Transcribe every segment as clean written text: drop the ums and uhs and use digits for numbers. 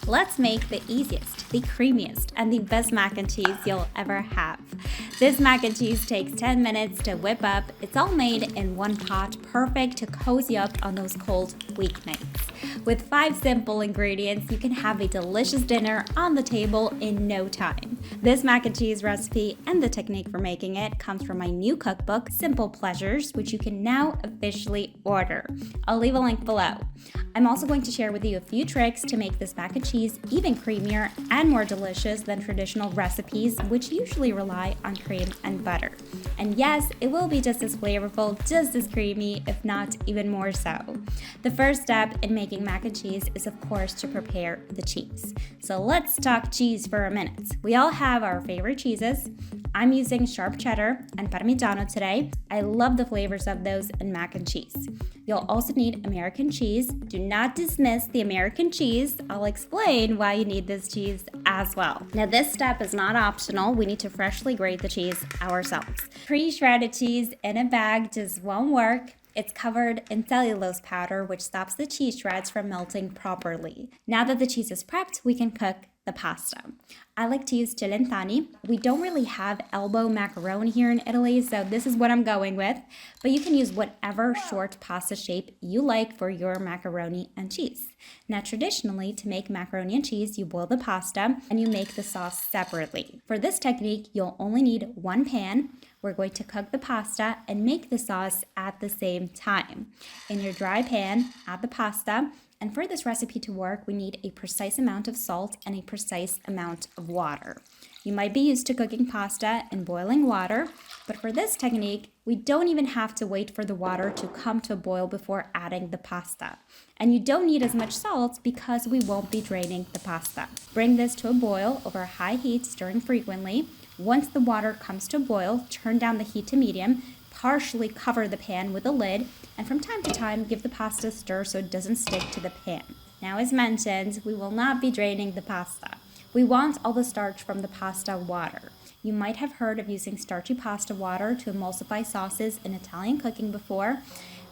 Let's make the easiest, the creamiest, and the best mac and cheese you'll ever have. This mac and cheese takes 10 minutes to whip up. It's all made in one pot, perfect to cozy up on those cold weeknights. With 5 simple ingredients, you can have a delicious dinner on the table in no time. This mac and cheese recipe and the technique for making it comes from my new cookbook, Simple Pleasures, which you can now officially order. I'll leave a link below. I'm also going to share with you a few tricks to make this mac and cheese even creamier and more delicious than traditional recipes, which usually rely on cream and butter. And yes, it will be just as flavorful, just as creamy, if not even more so. The first step in making mac and cheese is, of course, to prepare the cheese. So let's talk cheese for a minute. We all have our favorite cheeses. I'm using sharp cheddar and Parmesan today. I love the flavors of those in mac and cheese. You'll also need American cheese. Do not dismiss the American cheese. I'll explain why you need this cheese as well. Now, this step is not optional. We need to freshly grate the cheese ourselves. Pre-shredded cheese in a bag just won't work. It's covered in cellulose powder, which stops the cheese shreds from melting properly. Now that the cheese is prepped, we can cook the pasta. I like to use cilantani. We don't really have elbow macaroni here in Italy, so this is what I'm going with. But you can use whatever short pasta shape you like for your macaroni and cheese. Now, traditionally, to make macaroni and cheese, you boil the pasta and you make the sauce separately. For this technique, you'll only need one pan. We're going to cook the pasta and make the sauce at the same time. In your dry pan, add the pasta. And for this recipe to work, we need a precise amount of salt and a precise amount of water. You might be used to cooking pasta in boiling water, but for this technique, we don't even have to wait for the water to come to a boil before adding the pasta. And you don't need as much salt because we won't be draining the pasta. Bring this to a boil over high heat, stirring frequently. Once the water comes to a boil, turn down the heat to medium. Partially cover the pan with a lid, and from time to time give the pasta a stir so it doesn't stick to the pan. Now, as mentioned, we will not be draining the pasta. We want all the starch from the pasta water. You might have heard of using starchy pasta water to emulsify sauces in Italian cooking before.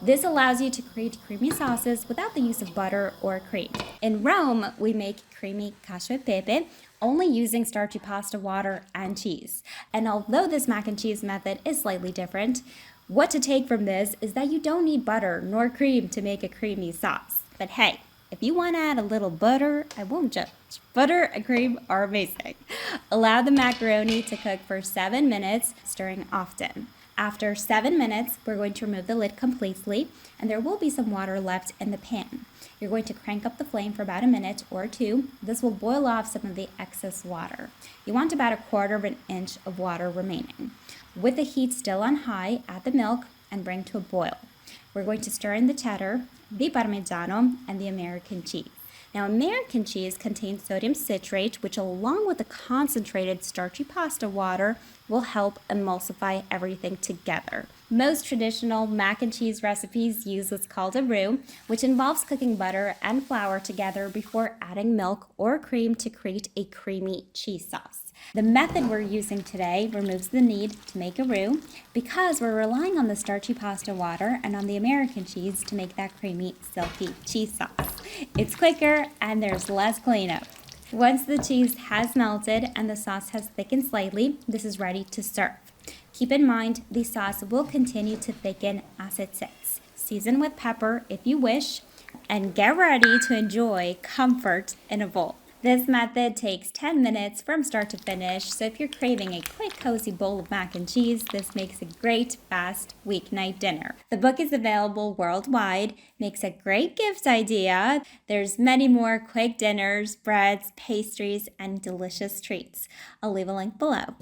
This allows you to create creamy sauces without the use of butter or cream. In Rome, we make creamy cacio e pepe, only using starchy pasta water and cheese. And although this mac and cheese method is slightly different, what to take from this is that you don't need butter nor cream to make a creamy sauce. But hey, if you want to add a little butter, I won't judge. Butter and cream are amazing. Allow the macaroni to cook for 7 minutes, stirring often. After 7 minutes, we're going to remove the lid completely, and there will be some water left in the pan. You're going to crank up the flame for about a minute or two. This will boil off some of the excess water. You want about 1/4 inch of water remaining. With the heat still on high, add the milk and bring to a boil. We're going to stir in the cheddar, the Parmesan, and the American cheese. Now, American cheese contains sodium citrate, which along with the concentrated starchy pasta water will help emulsify everything together. Most traditional mac and cheese recipes use what's called a roux, which involves cooking butter and flour together before adding milk or cream to create a creamy cheese sauce. The method we're using today removes the need to make a roux because we're relying on the starchy pasta water and on the American cheese to make that creamy, silky cheese sauce. It's quicker and there's less cleanup. Once the cheese has melted and the sauce has thickened slightly, this is ready to serve. Keep in mind, the sauce will continue to thicken as it sits. Season with pepper if you wish, and get ready to enjoy comfort in a bowl. This method takes 10 minutes from start to finish, so if you're craving a quick, cozy bowl of mac and cheese, this makes a great, fast weeknight dinner. The book is available worldwide, makes a great gift idea. There's many more quick dinners, breads, pastries, and delicious treats. I'll leave a link below.